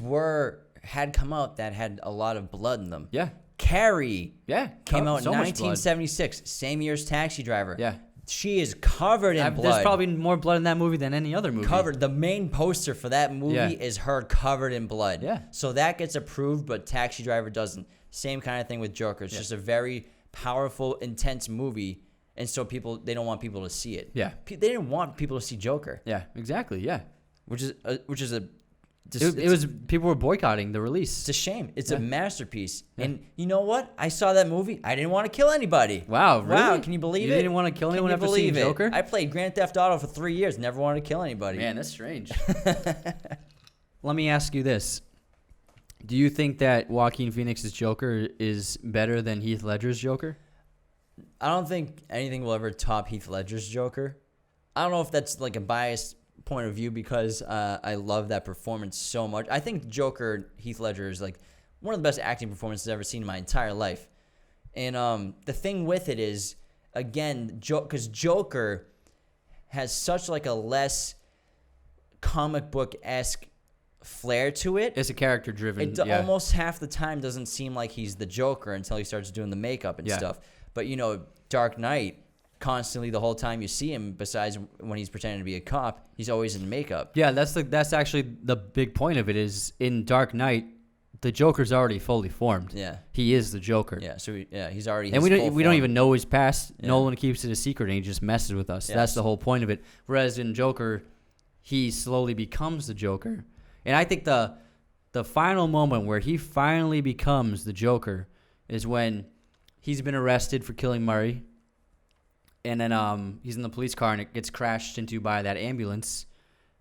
had come out that had a lot of blood in them. Yeah. Carrie came out in so 1976, same year as Taxi Driver. Yeah. She is covered in blood. There's probably more blood in that movie than any other movie. Covered. The main poster for that movie is her covered in blood. Yeah. So that gets approved, but Taxi Driver doesn't. Same kind of thing with Joker. It's just a very powerful, intense movie, and so they don't want people to see it. Yeah. They didn't want people to see Joker. Yeah, exactly. Yeah. People were boycotting the release. It's a shame. It's a masterpiece. Yeah. And you know what? I saw that movie. I didn't want to kill anybody. Wow, really? Wow, can you believe it? You didn't want to kill anyone after seeing Joker? I played Grand Theft Auto for 3 years. Never wanted to kill anybody. Man, that's strange. Let me ask you this. Do you think that Joaquin Phoenix's Joker is better than Heath Ledger's Joker? I don't think anything will ever top Heath Ledger's Joker. I don't know if that's like a biased point of view because I love that performance so much. I think Joker, Heath Ledger, is like one of the best acting performances I've ever seen in my entire life. And the thing with it is, again, because Joker has such like a less comic book-esque flair to it. It's a character-driven. It almost half the time doesn't seem like he's the Joker until he starts doing the makeup and stuff. But, Dark Knight, constantly the whole time you see him, besides when he's pretending to be a cop, he's always in makeup. Yeah, that's actually the big point of it is in Dark Knight, the Joker's already fully formed. Yeah. He is the Joker. Yeah, so he's already and we don't even know his past. Yeah. Nolan keeps it a secret and he just messes with us. Yeah. That's the whole point of it. Whereas in Joker, he slowly becomes the Joker. And I think the final moment where he finally becomes the Joker is when he's been arrested for killing Murray. And then he's in the police car and it gets crashed into by that ambulance.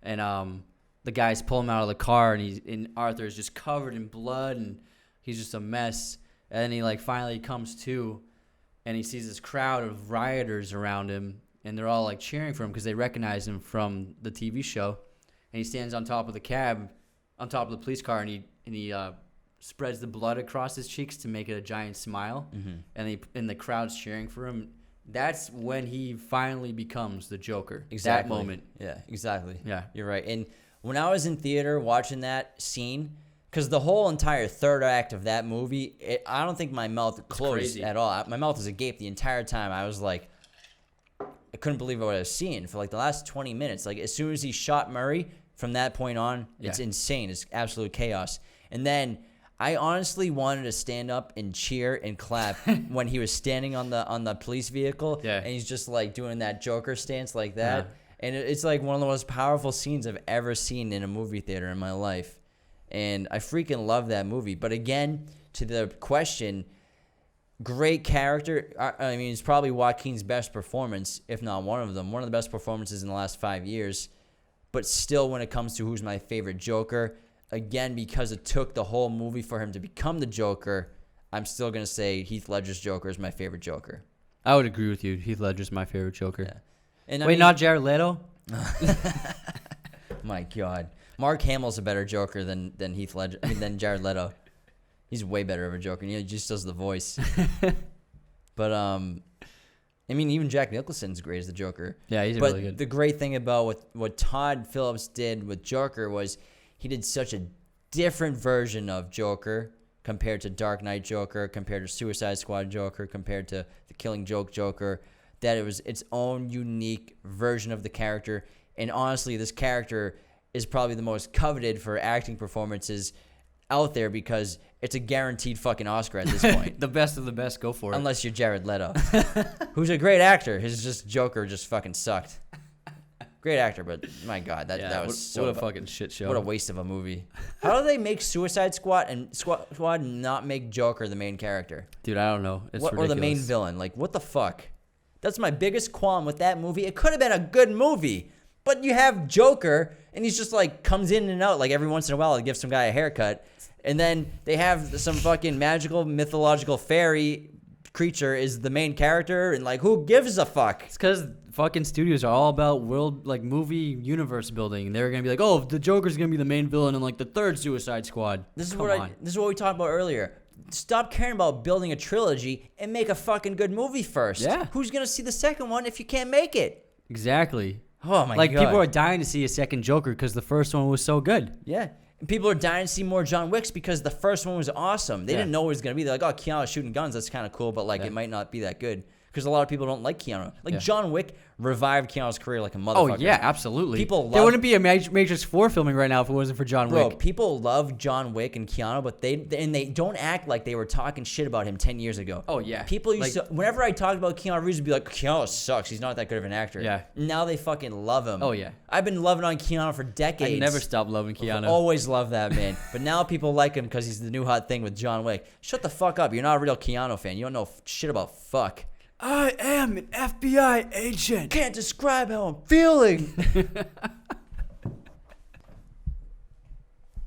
And the guys pull him out of the car and Arthur is just covered in blood and he's just a mess. And then he finally comes to and he sees this crowd of rioters around him and they're all cheering for him because they recognize him from the TV show. And he stands on top of the cab, on top of the police car, and he spreads the blood across his cheeks to make it a giant smile. Mm-hmm. And the crowd's cheering for him. That's when he finally becomes the Joker. Exactly. That moment. Yeah, exactly. Yeah. You're right. And when I was in theater watching that scene, because the whole entire third act of that movie, I don't think my mouth closed at all. My mouth was agape the entire time. I was like, I couldn't believe what I was seeing for the last 20 minutes. As soon as he shot Murray, from that point on, it's insane. It's absolute chaos. And then I honestly wanted to stand up and cheer and clap when he was standing on the police vehicle. Yeah. And he's just doing that Joker stance like that. Uh-huh. And it's one of the most powerful scenes I've ever seen in a movie theater in my life. And I freaking love that movie. But again, to the question, great character. I mean, it's probably Joaquin's best performance, if not one of them. One of the best performances in the last 5 years. But still, when it comes to who's my favorite Joker, again, because it took the whole movie for him to become the Joker, I'm still going to say Heath Ledger's Joker is my favorite Joker. I would agree with you. Heath Ledger's my favorite Joker. Yeah. And Wait, not Jared Leto? My God. Mark Hamill's a better Joker than Heath Ledger. Than Jared Leto. He's way better of a Joker. He just does the voice. But even Jack Nicholson's great as the Joker. Yeah, he's really good. But the great thing about what Todd Phillips did with Joker was he did such a different version of Joker compared to Dark Knight Joker, compared to Suicide Squad Joker, compared to the Killing Joke Joker, that it was its own unique version of the character. And honestly, this character is probably the most coveted for acting performances out there because it's a guaranteed fucking Oscar at this point. The best of the best, go for it. Unless you're Jared Leto, who's a great actor. His Joker just fucking sucked. Great actor, but my God, that was what a fucking shit show. What a waste of a movie. How do they make Suicide Squad and not make Joker the main character? Dude, I don't know. It's ridiculous. Or the main villain. What the fuck? That's my biggest qualm with that movie. It could have been a good movie, but you have Joker, and he's just comes in and out every once in a while to give some guy a haircut. And then they have some fucking magical, mythological fairy creature is the main character, and who gives a fuck? It's because fucking studios are all about movie universe building. They're gonna be oh, the Joker's gonna be the main villain in the third Suicide Squad. This is what we talked about earlier. Stop caring about building a trilogy and make a fucking good movie first. Yeah. Who's gonna see the second one if you can't make it? Exactly. Oh my God. People are dying to see a second Joker because the first one was so good. Yeah. And people are dying to see more John Wicks because the first one was awesome. They didn't know it was going to be. They're oh, Keanu shooting guns. That's kind of cool, but it might not be that good. Because a lot of people don't like Keanu. John Wick revived Keanu's career like a motherfucker. Oh, yeah, absolutely. There wouldn't be a Matrix 4 filming right now if it wasn't for John Wick. Bro, people love John Wick and Keanu, but they don't act like they were talking shit about him 10 years ago. Oh, yeah. People used to, whenever I talked about Keanu Reeves, would be Keanu sucks. He's not that good of an actor. Yeah. Now they fucking love him. Oh, yeah. I've been loving on Keanu for decades. I never stopped loving Keanu. I've always loved that man. But now people like him because he's the new hot thing with John Wick. Shut the fuck up. You're not a real Keanu fan. You don't know shit about fuck. I am an FBI agent. Can't describe how I'm feeling.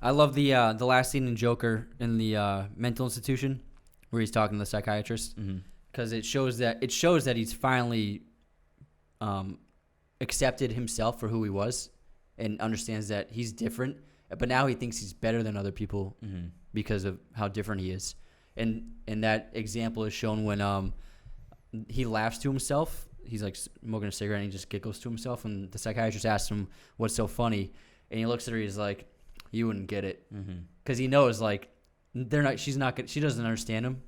I love the last scene in Joker in the mental institution where he's talking to the psychiatrist, because it shows that he's finally accepted himself for who he was and understands that he's different, but now he thinks he's better than other people because of how different he is. And that example is shown when he laughs to himself. He's like smoking a cigarette and he just giggles to himself, and the psychiatrist asks him what's so funny, and he looks at her, he's like, you wouldn't get it, because he knows like she doesn't understand him,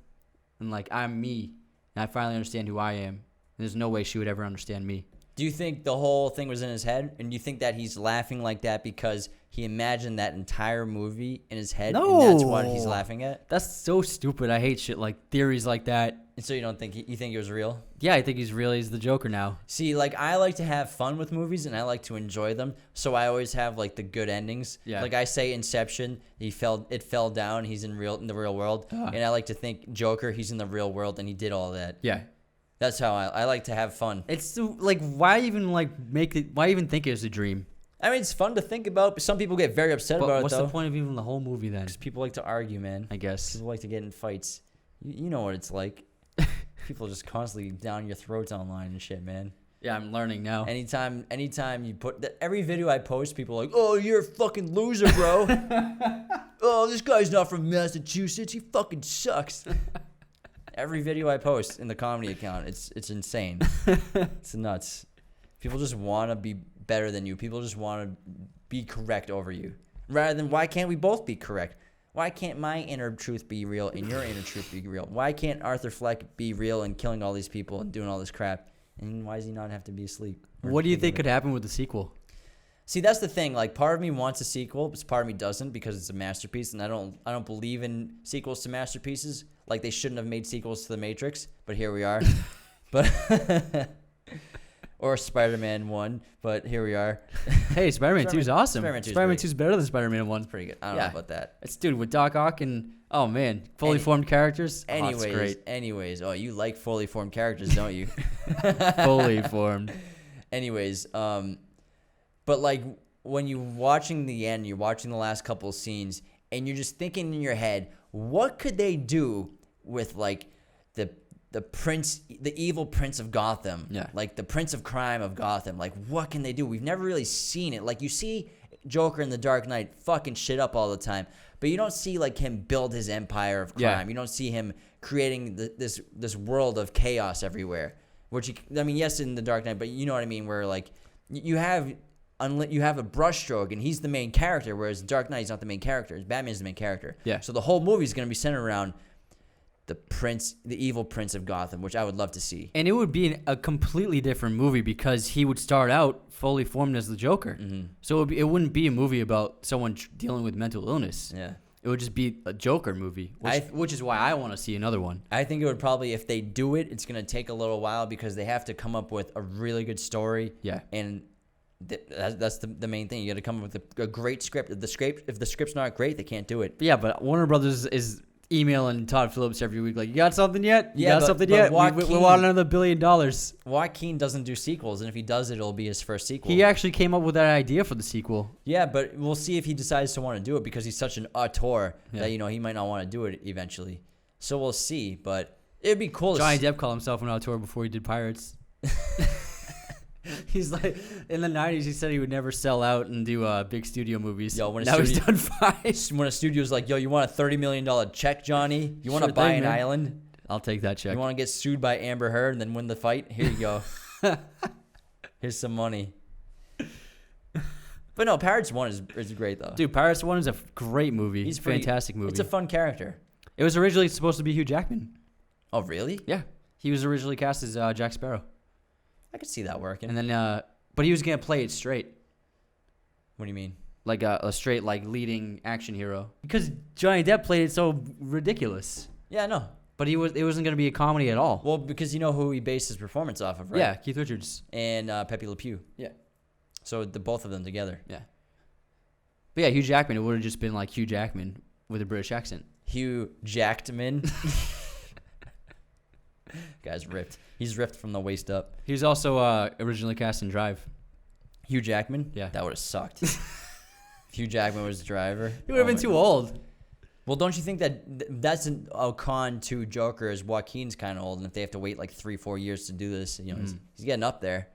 and like, I'm me and I finally understand who I am, and there's no way she would ever understand me. Do you think the whole thing was in his head? And do you think that he's laughing like that because he imagined that entire movie in his head? No. And that's what he's laughing at? That's so stupid. I hate shit like theories like that. And so you don't think you think it was real? Yeah, I think he's the Joker now. See, like, I like to have fun with movies and I like to enjoy them. So I always have like the good endings. Yeah. Like I say Inception, it fell down, he's in the real world. And I like to think Joker, he's in the real world and he did all that. Yeah. That's how I like to have fun. It's like, why even think it was a dream? I mean, it's fun to think about, but some people get very upset about it, what's though. the point of even the whole movie then? Because people like to argue, man. I guess. People like to get in fights. You know what it's like. People just constantly down your throats online and shit, man. Yeah, I'm learning now. Anytime you put every video I post, people are like, "Oh, you're a fucking loser, bro." "Oh, this guy's not from Massachusetts. He fucking sucks." Every video I post in the comedy account, it's insane. It's nuts. People just want to be better than you. People just want to be correct over you. Rather than, why can't we both be correct? Why can't my inner truth be real and your inner truth be real? Why can't Arthur Fleck be real and killing all these people and doing all this crap? And why does he not have to be asleep? What do you think could happen with the sequel? See, that's the thing. Like, part of me wants a sequel, but part of me doesn't, because it's a masterpiece, and I don't believe in sequels to masterpieces. Like, they shouldn't have made sequels to The Matrix, but here we are. But or Spider-Man 1, but here we are. Hey, Spider-Man 2 is awesome. Spider-Man 2 is better than Spider-Man 1. It's pretty good. I don't know about that. It's, dude, with Doc Ock and, oh man, fully formed characters. It's great. Anyways, oh, you like fully formed characters, don't you? Fully formed. Anyways, but like, when you're watching the end, you're watching the last couple of scenes, and you're just thinking in your head, what could they do with like the prince, the evil prince of Gotham, like the prince of crime of Gotham? Like, what can they do? We've never really seen it. Like, you see Joker in The Dark Knight fucking shit up all the time, but you don't see like him build his empire of crime. Yeah. You don't see him creating this world of chaos everywhere. Which yes, in The Dark Knight, but you know what I mean, where like you have a brushstroke and he's the main character, whereas Dark Knight is not the main character. Batman's the main character. Yeah. So the whole movie is going to be centered around the evil prince of Gotham, which I would love to see. And it would be a completely different movie because he would start out fully formed as the Joker. Mm-hmm. So it wouldn't be a movie about someone dealing with mental illness. Yeah. It would just be a Joker movie, which is why I want to see another one. I think it would probably, if they do it, it's going to take a little while because they have to come up with a really good story. Yeah. And that's the main thing. You got to come up with a great script. If the script's not great, they can't do it. Yeah, but Warner Brothers is emailing Todd Phillips every week like, you got something yet? You got something yet? Joaquin, we want another $1 billion. Joaquin doesn't do sequels, and if he does it, it'll be his first sequel. He actually came up with that idea for the sequel. Yeah, but we'll see if he decides to want to do it because he's such an auteur that he might not want to do it eventually. So we'll see, but it'd be cool. Johnny Depp called himself an auteur before he did Pirates. He's like, in the 90s, he said he would never sell out and do big studio movies. Yo, now he's done fine. When a studio's like, yo, you want a $30 million check, Johnny? You want to buy an island? I'll take that check. You want to get sued by Amber Heard and then win the fight? Here you go. Here's some money. But no, Pirates 1 is great, though. Dude, Pirates 1 is a great movie. He's a fantastic movie. It's a fun character. It was originally supposed to be Hugh Jackman. Oh, really? Yeah. He was originally cast as Jack Sparrow. I could see that working. And then, but he was gonna play it straight. What do you mean? Like a straight, like, leading action hero. Because Johnny Depp played it so ridiculous. Yeah, I know. But it wasn't gonna be a comedy at all. Well, because you know who he based his performance off of, right? Yeah, Keith Richards and Pepe Le Pew. Yeah. So the both of them together. Yeah. But yeah, Hugh Jackman. It would have just been like Hugh Jackman with a British accent. Hugh Jackman. Guy's ripped. He's ripped from the waist up. He was also originally cast in Drive. Hugh Jackman? Yeah. That would have sucked. Hugh Jackman was the driver. He would have been too old. Well, don't you think that's a con to Joker? Is Joaquin's kind of old, and if they have to wait like 3-4 years to do this, he's getting up there.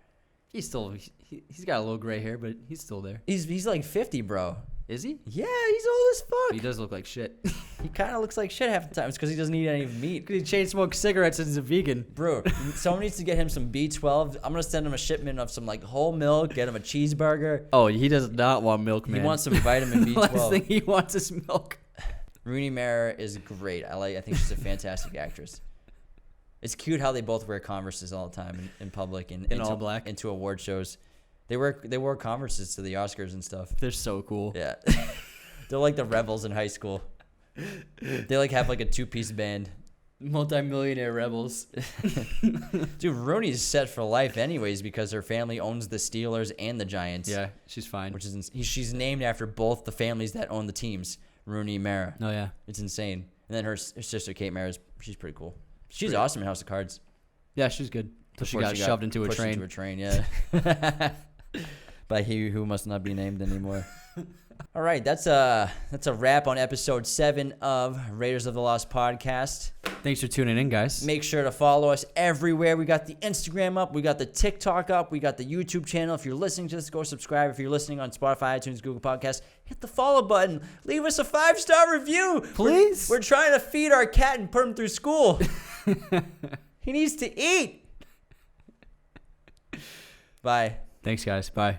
He's got a little gray hair, but he's still there. He's like 50, bro. Is he? Yeah, he's old as fuck. He does look like shit. He kind of looks like shit half the time. It's because he doesn't eat any meat. He chain smokes cigarettes and he's a vegan. Bro, someone needs to get him some B12. I'm gonna send him a shipment of some like whole milk. Get him a cheeseburger. Oh, he does not want milk, man. He wants some vitamin B12. Last thing he wants is milk. Rooney Mara is great. I think she's a fantastic actress. It's cute how they both wear Converses all the time in public and in all black into award shows. They wore Converses to the Oscars and stuff. They're so cool. Yeah. They're like the rebels in high school. They like have like a 2-piece band. Multi-millionaire rebels. Dude, Rooney's set for life anyways because her family owns the Steelers and the Giants. Yeah, she's fine. Which is she's named after both the families that own the teams, Rooney Mara. Oh yeah, it's insane. And then her sister Kate Mara, she's pretty cool. She's awesome in House of Cards. Yeah, she's good. So she got shoved into a train. Into a train, yeah. By he who must not be named anymore. All right, that's a wrap on episode 7 of Raiders of the Lost podcast. Thanks for tuning in, guys. Make sure to follow us everywhere. We got the Instagram up, we got the TikTok up, we got the YouTube channel. If you're listening to this, go subscribe. If you're listening on Spotify, iTunes, Google Podcasts, hit the follow button. Leave us a 5-star review, please. We're trying to feed our cat and put him through school. He needs to eat. Bye. Thanks, guys. Bye.